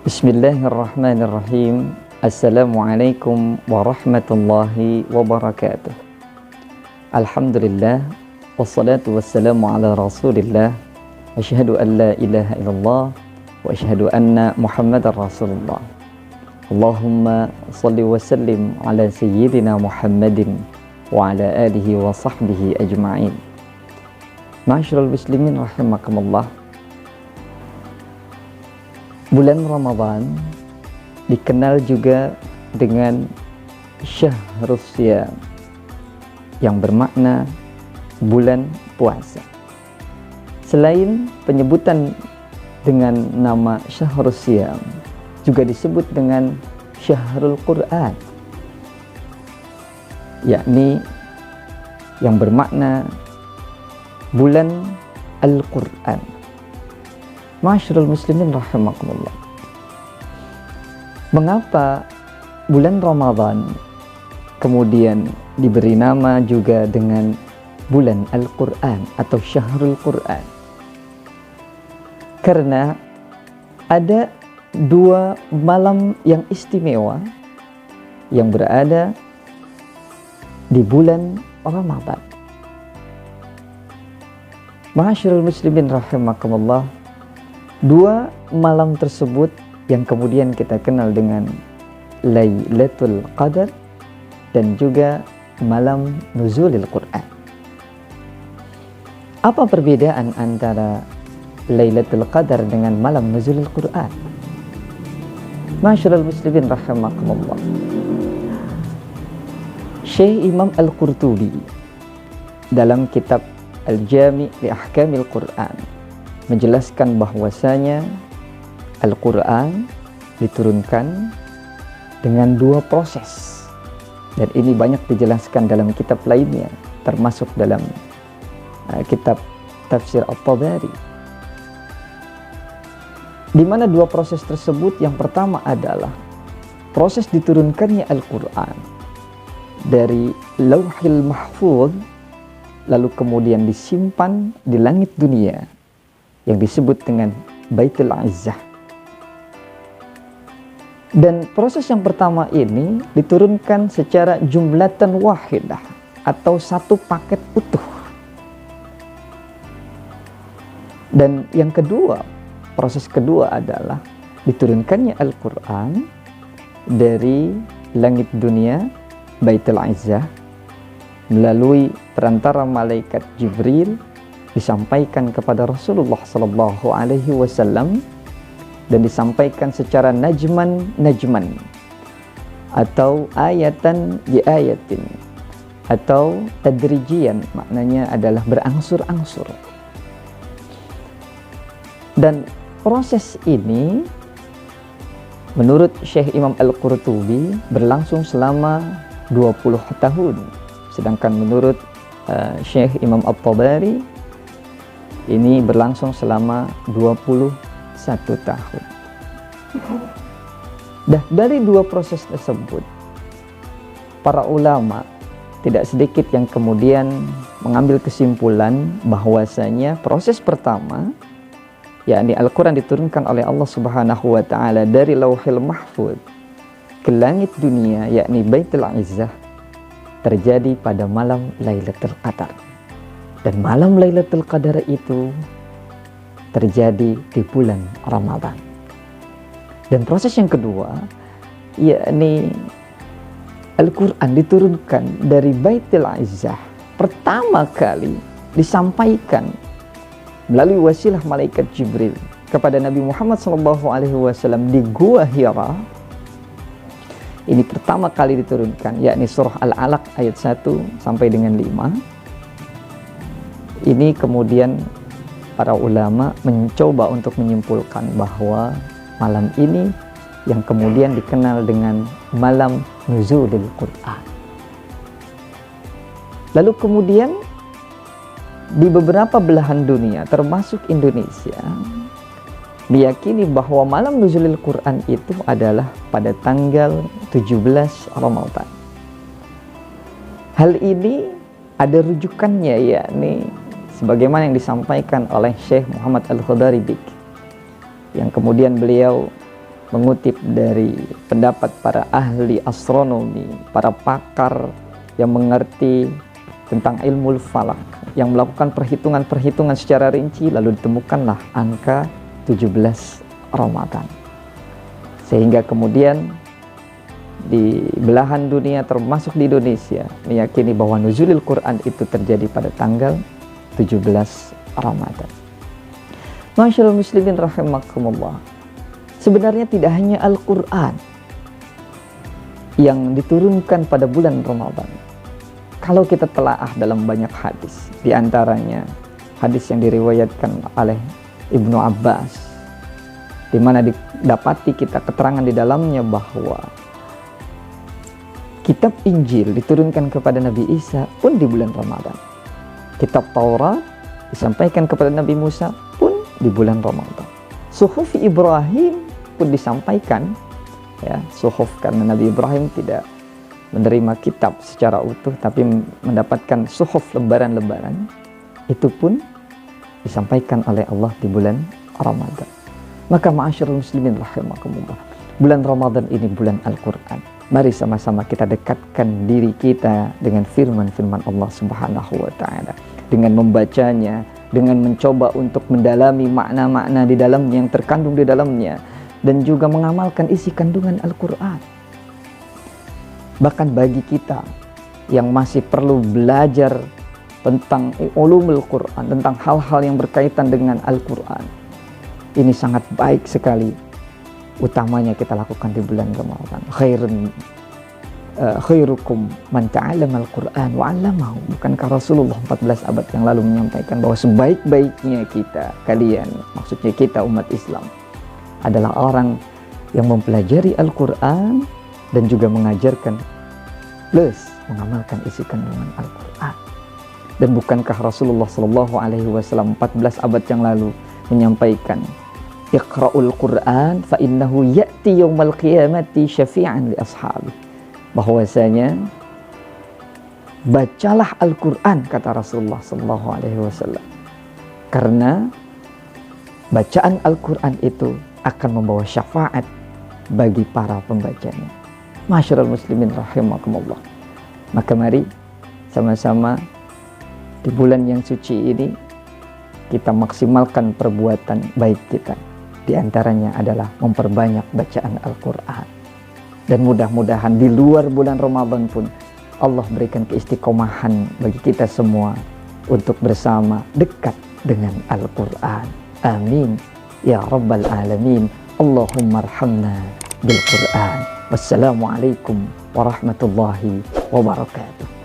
Bismillahirrahmanirrahim. Assalamualaikum warahmatullahi wabarakatuh. Alhamdulillah, wassalatu wassalamu ala rasulillah. Asyhadu an la ilaha illallah wa asyhadu anna muhammadar rasulullah. Allahumma salli wa sallim ala sayyidina Muhammadin wa ala alihi wa sahbihi ajma'in. Ma'asyiral muslimin rahimakumullah. Bulan Ramadan dikenal juga dengan Syahrus Syam, yang bermakna bulan puasa. Selain penyebutan dengan nama Syahrus Syam, juga disebut dengan Syahrul Quran, yakni yang bermakna bulan Al-Quran. Ma'asyiral muslimin rahimakumullah. Mengapa bulan Ramadan kemudian diberi nama juga dengan bulan Al-Quran atau Syahrul Quran? Karena ada dua malam yang istimewa yang berada di bulan Ramadan. Ma'asyiral muslimin rahimakumullah, dua malam tersebut yang kemudian kita kenal dengan Lailatul Qadar dan juga malam nuzulil Quran. Apa perbedaan antara Lailatul Qadar dengan malam nuzulil Quran? Ma'asyiral muslimin rahimakumullah, Syekh Imam Al-Qurtubi dalam kitab Al-Jami' li Ahkamil Quran menjelaskan bahwasanya Al-Quran diturunkan dengan dua proses, dan ini banyak dijelaskan dalam kitab lainnya, termasuk dalam kitab Tafsir At-Tabari, di mana dua proses tersebut. Yang pertama adalah proses diturunkannya Al-Quran dari Lauhil Mahfuz, lalu kemudian disimpan di langit dunia yang disebut dengan Baitul Izzah. Dan proses yang pertama ini diturunkan secara jumlatan wahidah atau satu paket utuh. Dan yang kedua, proses kedua adalah diturunkannya Al-Quran dari langit dunia Baitul Izzah melalui perantara malaikat Jibril, disampaikan kepada Rasulullah sallallahu alaihi wasallam dan disampaikan secara najman atau ayatan bi ayatin atau tadrijian, maknanya adalah berangsur-angsur. Dan proses ini menurut Syekh Imam Al-Qurtubi berlangsung selama 20 tahun. Sedangkan menurut Syekh Imam At-Tabari ini berlangsung selama 21 tahun. Dari dua proses tersebut, para ulama tidak sedikit yang kemudian mengambil kesimpulan bahwasanya proses pertama, yakni Al-Quran diturunkan oleh Allah Subhanahu wa ta'ala dari Lauhil Mahfuz ke langit dunia, yakni Baitul Izzah, terjadi pada malam Lailatul Qadar. Dan malam Lailatul Qadar itu terjadi di bulan Ramadan. Dan proses yang kedua, yakni Al-Quran diturunkan dari Baitul Izzah pertama kali disampaikan melalui wasilah malaikat Jibril kepada Nabi Muhammad SAW di Gua Hira. Ini pertama kali diturunkan, yakni surah Al-Alaq ayat 1 sampai dengan 5. Ini kemudian para ulama mencoba untuk menyimpulkan bahwa malam ini yang kemudian dikenal dengan malam nuzulil Quran. Lalu kemudian di beberapa belahan dunia termasuk Indonesia meyakini bahwa malam nuzulil Quran itu adalah pada tanggal 17 Ramadan. Hal ini ada rujukannya, yakni sebagaimana yang disampaikan oleh Syekh Muhammad Al-Khudaribik, yang kemudian beliau mengutip dari pendapat para ahli astronomi, para pakar yang mengerti tentang ilmu falak, yang melakukan perhitungan-perhitungan secara rinci, lalu ditemukanlah angka 17 Ramadan. Sehingga kemudian di belahan dunia termasuk di Indonesia meyakini bahwa nuzulil Quran itu terjadi pada tanggal 17 Ramadan. Masyaallah muslimin rahimakumullah. Sebenarnya tidak hanya Al-Quran yang diturunkan pada bulan Ramadan. Kalau kita telaah dalam banyak hadis, di antaranya hadis yang diriwayatkan oleh Ibnu Abbas, di mana didapati kita keterangan di dalamnya bahwa kitab Injil diturunkan kepada Nabi Isa pun di bulan Ramadan. Kitab Taurat disampaikan kepada Nabi Musa pun di bulan Ramadan. Suhuf Ibrahim pun disampaikan, ya, suhuf karena Nabi Ibrahim tidak menerima kitab secara utuh tapi mendapatkan suhuf lembaran-lembaran, itu pun disampaikan oleh Allah di bulan Ramadan. Maka ma'asyiral muslimin rahimakumullah, bulan Ramadan ini bulan Al-Quran. Mari sama-sama kita dekatkan diri kita dengan firman-firman Allah Subhanahu wa ta'ala, dengan membacanya, dengan mencoba untuk mendalami makna-makna di dalamnya yang terkandung di dalamnya, dan juga mengamalkan isi kandungan Al-Quran. Bahkan bagi kita yang masih perlu belajar tentang ulumul Quran, tentang hal-hal yang berkaitan dengan Al-Quran, ini sangat baik sekali utamanya kita lakukan di bulan Ramadan. Khairukum man ta'allama al-Quran wa 'allamahu. Bukankah Rasulullah 14 abad yang lalu menyampaikan bahwa sebaik-baiknya kita, kalian, maksudnya kita umat Islam, adalah orang yang mempelajari Al-Quran dan juga mengajarkan plus mengamalkan isi kandungan Al-Quran. Dan bukankah Rasulullah SAW 14 abad yang lalu menyampaikan, Iqra'ul Quran fa innahu ya'ti yawmal qiyamati syafi'an li ashabi. Bahwasanya bacalah Al-Quran, kata Rasulullah SAW, karena bacaan Al-Quran itu akan membawa syafaat bagi para pembacanya. Masyaallah muslimin rahimakumullah. Maka mari sama-sama di bulan yang suci ini kita maksimalkan perbuatan baik kita. Di antaranya adalah memperbanyak bacaan Al-Quran. Dan mudah-mudahan di luar bulan Ramadan pun Allah berikan keistiqomahan bagi kita semua untuk bersama dekat dengan Al-Quran. Amin ya rabbal alamin. Allahumma arhamna bil Quran. Wassalamualaikum warahmatullahi wabarakatuh.